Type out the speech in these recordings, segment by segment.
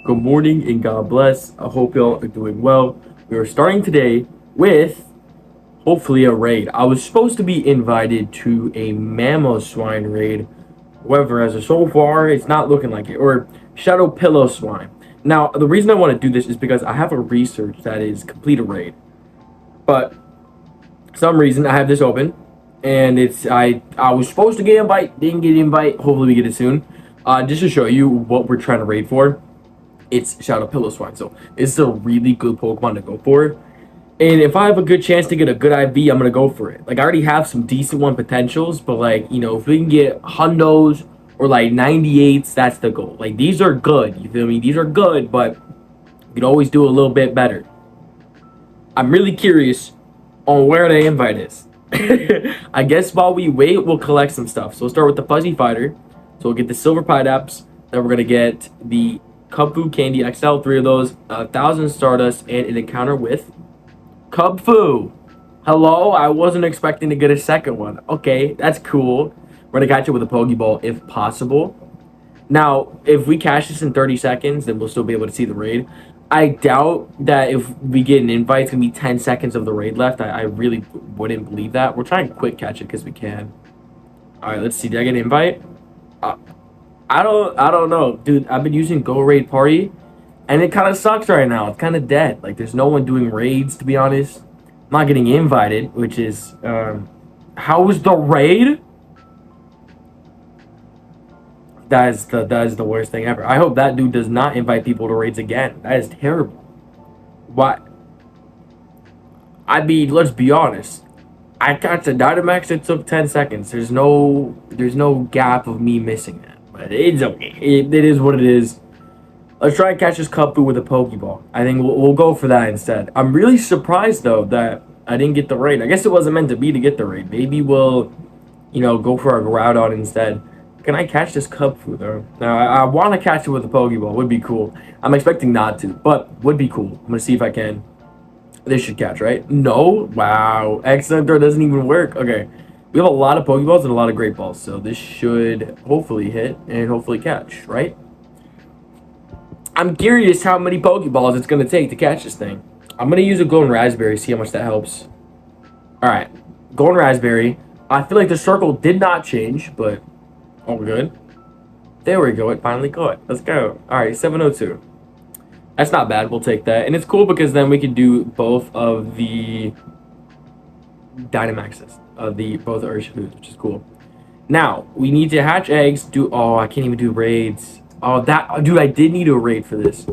Good morning and God bless. I hope y'all are doing well. We are starting today with hopefully a raid. I was supposed to be invited to a Mamoswine raid. However, as of so far, it's not looking like it. Or Shadow Pillow-Swine. Now, the reason I want to do this is because I have a research that is complete a raid. But for some reason I have this open. And I was supposed to get an invite, didn't get an invite. Hopefully we get it soon. Just to show you what we're trying to raid for. It's Shadow Pillow-Swine. So it's a really good Pokemon to go for. And if I have a good chance to get a good IV, I'm gonna go for it. Like I already have some decent one potentials, but like, if we can get hundos or like 98s, that's the goal. Like these are good, you feel me? These are good, but you could always do a little bit better. I'm really curious on where the invite is. I guess while we wait, we'll collect some stuff. So we'll start with the Fuzzy Fighter. So we'll get the Silver Pideaps. Then we're gonna get the Kubfu Candy XL, 3 of those, 1,000 Stardust, and an encounter with Kubfu. Hello, I wasn't expecting to get a second one. Okay, that's cool. We're gonna catch it with a Pokeball if possible. Now, if we catch this in 30 seconds, then we'll still be able to see the raid. I doubt that if we get an invite, it's gonna be 10 seconds of the raid left. I really wouldn't believe that. We're trying to quick catch it because we can. All right, let's see. Did I get an invite? Uh, I don't know, dude. I've been using Go Raid Party, and it kind of sucks right now. It's kind of dead. Like there's no one doing raids, to be honest. I'm not getting invited, which is how was the raid? That is the worst thing ever. I hope that dude does not invite people to raids again. That is terrible. What? I mean, let's be honest. I got the Dynamax. It took 10 seconds. There's no gap of me missing that. But it's okay. It is what it is. Let's try and catch this Kubfu with a Pokeball. I think we'll go for that instead. I'm really surprised though that I didn't get the raid. I guess it wasn't meant to be to get the raid. Maybe we'll, go for a Groudon instead. Can I catch this Kubfu though? Now I want to catch it with a Pokeball. Would be cool. I'm expecting not to, but would be cool. I'm gonna see if I can. This should catch, right? No. Wow. X-Center doesn't even work. Okay. We have a lot of Pokeballs and a lot of Great Balls, so this should hopefully hit and hopefully catch, right? I'm curious how many Pokeballs it's gonna take to catch this thing. I'm gonna use a Golden Raspberry, see how much that helps. Alright. Golden Raspberry. I feel like the circle did not change, but all good. There we go, it finally caught. Let's go. Alright, 702. That's not bad, we'll take that. And it's cool because then we can do both of the Dynamaxes. Both Urshifus, which is cool. Now, we need to hatch eggs, I can't even do raids. Oh, dude, I did need a raid for this.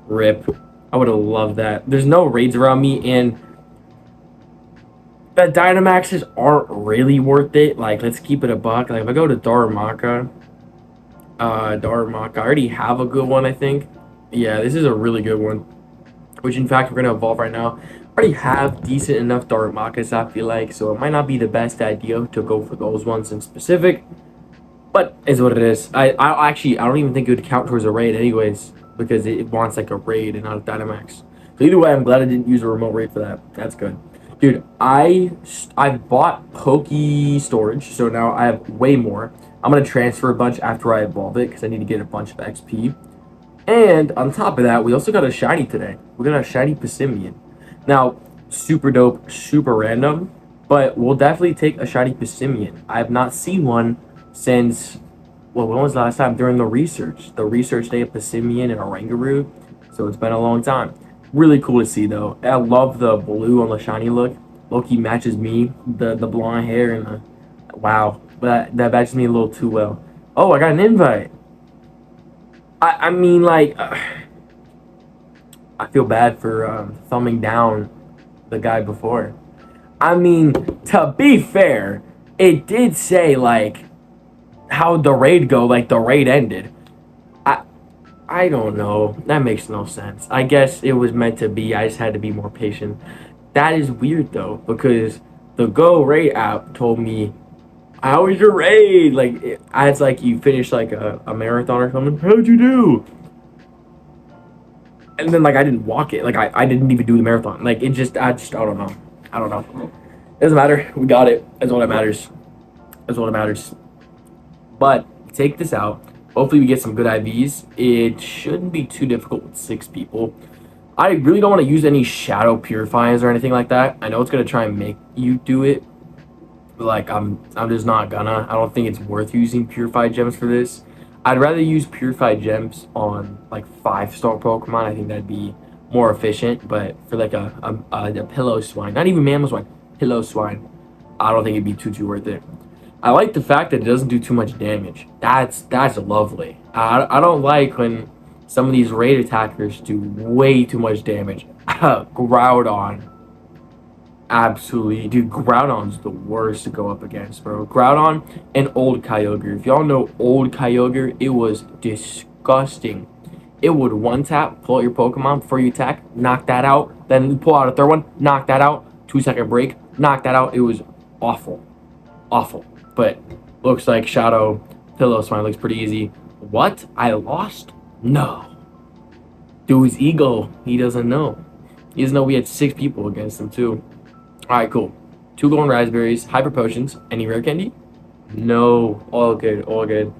Rip. I would have loved that. There's no raids around me, and the Dynamaxes aren't really worth it. Like, let's keep it a buck. Like, if I go to Darumaka, I already have a good one, I think. Yeah, this is a really good one. Which, in fact, we're going to evolve right now. I already have decent enough Darumakas, I feel like, so it might not be the best idea to go for those ones in specific. But it's what it is. I don't even think it would count towards a raid anyways, because it wants like a raid and not a Dynamax. So either way, I'm glad I didn't use a remote raid for that. That's good. Dude, I bought Poke Storage, so now I have way more. I'm going to transfer a bunch after I evolve it, because I need to get a bunch of XP. And on top of that, we also got a shiny today. We got a shiny Passimian. Now, super dope, super random, but we'll definitely take a shiny Passimian. I have not seen one since, when was the last time? During the research day of Passimian and Oranguru. So it's been a long time. Really cool to see though. I love the blue on the shiny look. Loki matches me, the blonde hair and the, wow, that matches me a little too well. Oh, I got an invite. I mean, like, I feel bad for thumbing down the guy before. I mean, to be fair, it did say like how'd the raid go, like the raid ended. I don't know. That makes no sense. I guess it was meant to be. I just had to be more patient. That is weird though, because the Go Raid app told me, how was your raid? Like, it's like you finished like a marathon or something. How'd you do? And then like I didn't walk it. Like I didn't even do the marathon. Like I don't know. I don't know. It doesn't matter. We got it. That's all that matters. That's all that matters. But take this out. Hopefully we get some good IVs. It shouldn't be too difficult with 6 people. I really don't want to use any shadow purifiers or anything like that. I know it's gonna try and make you do it, but like I'm just not gonna. I don't think it's worth using purified gems for this. I'd rather use purified gems on like 5-star Pokemon. I think that'd be more efficient. But for like a Piloswine, not even Mamoswine, Piloswine, I don't think it'd be too worth it. I like the fact that it doesn't do too much damage. That's lovely. I don't like when some of these raid attackers do way too much damage. Groudon. Absolutely. Dude, Groudon's the worst to go up against, bro. Groudon and Old Kyogre. If y'all know Old Kyogre, it was disgusting. It would one tap, pull out your Pokemon before you attack, knock that out, then pull out a third one, knock that out, 2-second break, knock that out. It was awful. Awful. But looks like Shadow Piloswine looks pretty easy. What? I lost? No. Dude's ego. He doesn't know. He doesn't know we had 6 people against him too. Alright, cool. 2 golden raspberries, hyper potions. Any rare candy? No. All good, all good.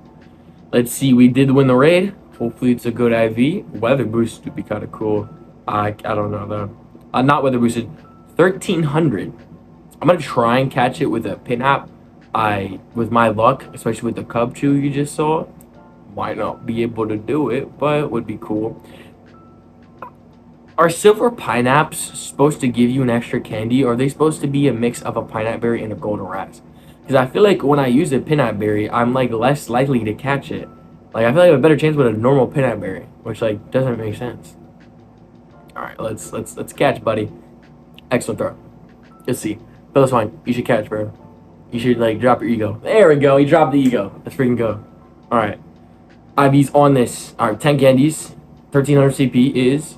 Let's see, we did win the raid. Hopefully it's a good IV. Weather boost would be kind of cool. I don't know though. Not weather boosted. 1300. I'm gonna try and catch it with a Pinap. With my luck, especially with the Cubchoo you just saw, might not be able to do it, but it would be cool. Are silver pineapples supposed to give you an extra candy, or are they supposed to be a mix of a pineapple berry and a golden rasp? Because I feel like when I use a pineapple berry, I'm like less likely to catch it. Like I feel like I have a better chance with a normal pineapple berry, which like doesn't make sense. All right, let's catch, buddy. Excellent throw. Let's see. Piloswine, you should catch, bro. You should like drop your ego. There we go. You dropped the ego. Let's freaking go. All right. IVs on this. All right, 10 candies. 1300 CP is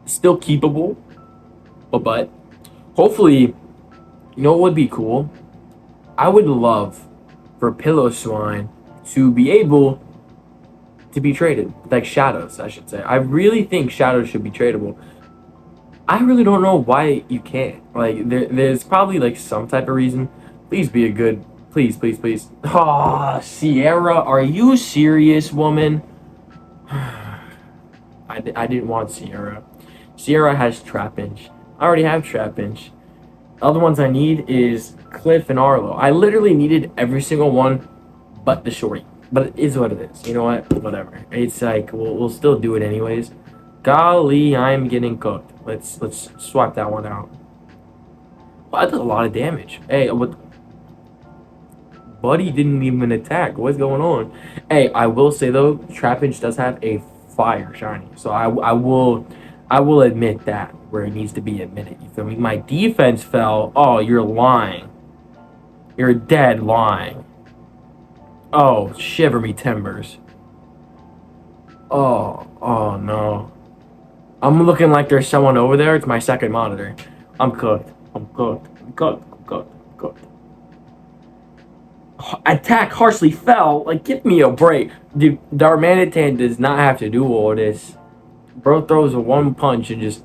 still keepable, but hopefully, you know what would be cool? I would love for Piloswine to be able to be traded, like Shadows, I should say. I really think Shadows should be tradable. I really don't know why you can't. Like, there's probably like some type of reason. Please be a good. Please, please, please. Ah, Sierra, are you serious, woman? I didn't want Sierra. Sierra has Trapinch. I already have Trapinch. The other ones I need is Cliff and Arlo. I literally needed every single one but the shorty. But it is what it is. You know what? Whatever. It's like, we'll still do it anyways. Golly, I'm getting cooked. Let's swap that one out. Well, that does a lot of damage. Hey, what? Buddy didn't even attack. What's going on? Hey, I will say though, Trapinch does have a fire shiny, so I will admit that where it needs to be admitted. You feel me? My defense fell. Oh, you're lying. You're dead lying. Oh, shiver me timbers. Oh no. I'm looking like there's someone over there. It's my second monitor. I'm cooked. I'm cooked. I'm cooked. I'm cooked. I'm cooked. Attack harshly fell. Like, give me a break. Dude, Darmanitan does not have to do all this. Bro throws a one punch and just...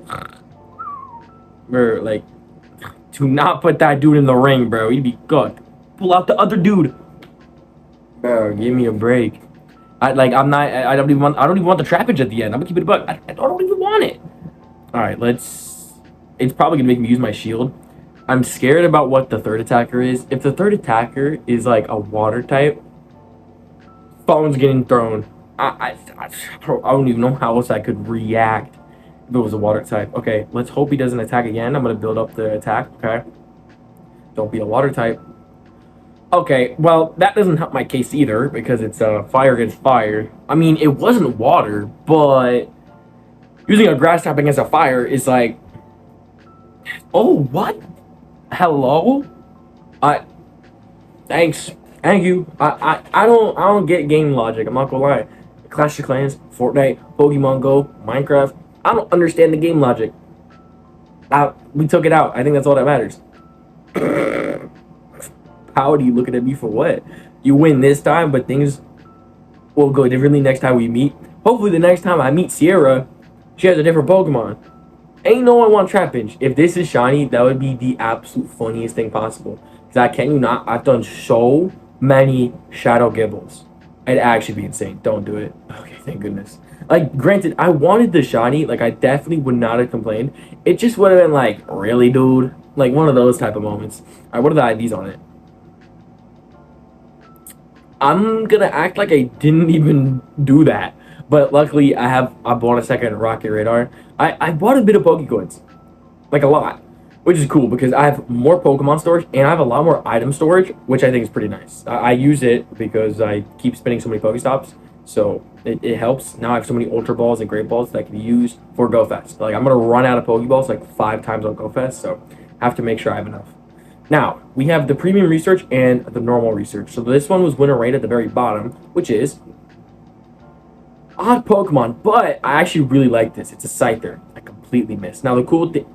Bro, like... Do not put that dude in the ring, bro. He'd be cooked. Pull out the other dude. Bro, give me a break. I don't even want the Trapinch at the end. I'm gonna keep it a buck. I don't even want it. Alright, let's... It's probably gonna make me use my shield. I'm scared about what the third attacker is. If the third attacker is like a water type, phone's getting thrown. I don't even know how else I could react if it was a water type. Okay, let's hope he doesn't attack again. I'm gonna build up the attack. Okay, don't be a water type. Okay, well, that doesn't help my case either because it's fire against fire. I mean, it wasn't water, but using a grass type against a fire is like... Oh, what? Hello? Thanks. Thank you. I don't get game logic. I'm not gonna lie. Clash of Clans, Fortnite, Pokemon Go, Minecraft. I don't understand the game logic. We took it out. I think that's all that matters. Pouty looking at me for what? You win this time, but things will go differently next time we meet. Hopefully the next time I meet Sierra, she has a different Pokemon. Ain't no one want Trapinch. If this is shiny, that would be the absolute funniest thing possible. Because I can you not, I've done so many Shadow Gibbles. It'd actually be insane. Don't do it. Okay, thank goodness. Like, granted, I wanted the shiny. Like, I definitely would not have complained. It just would have been like, really, dude? Like, one of those type of moments. All right, what are the IVs on it? I'm gonna act like I didn't even do that. But luckily, I bought a second Rocket Radar. I bought a bit of Pokecoins. Like, a lot. Which is cool because I have more Pokemon storage and I have a lot more item storage, which I think is pretty nice. I use it because I keep spinning so many Pokestops. So it helps. Now I have so many Ultra Balls and Great Balls that I can use for GoFest. Like, I'm gonna run out of Pokeballs like 5 times on GoFest, so I have to make sure I have enough. Now, we have the premium research and the normal research. So this one was winner rate at the very bottom, which is odd Pokemon, but I actually really like this. It's a Scyther. I completely missed. Now the cool thing,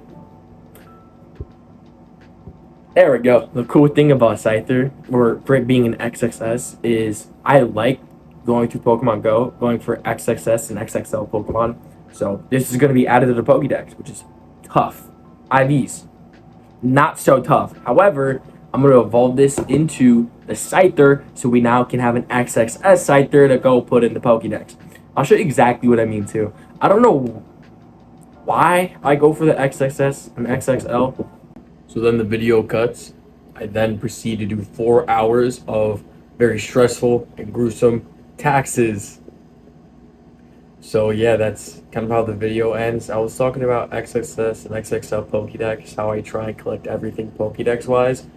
there we go. The cool thing about Scyther, or for it being an XXS, is I like going through Pokemon Go, going for XXS and XXL Pokemon. So this is going to be added to the Pokédex, which is tough. IVs, not so tough. However, I'm going to evolve this into the Scyther, so we now can have an XXS Scyther to go put in the Pokédex. I'll show you exactly what I mean too. I don't know why I go for the XXS and XXL. So then the video cuts. I then proceed to do 4 hours of very stressful and gruesome taxes. So yeah, that's kind of how the video ends. I was talking about XXS and XXL Pokédex, how I try and collect everything Pokédex wise.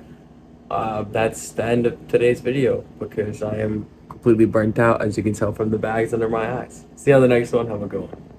That's the end of today's video because I am completely burnt out, as you can tell from the bags under my eyes. See you on the next one. Have a good one.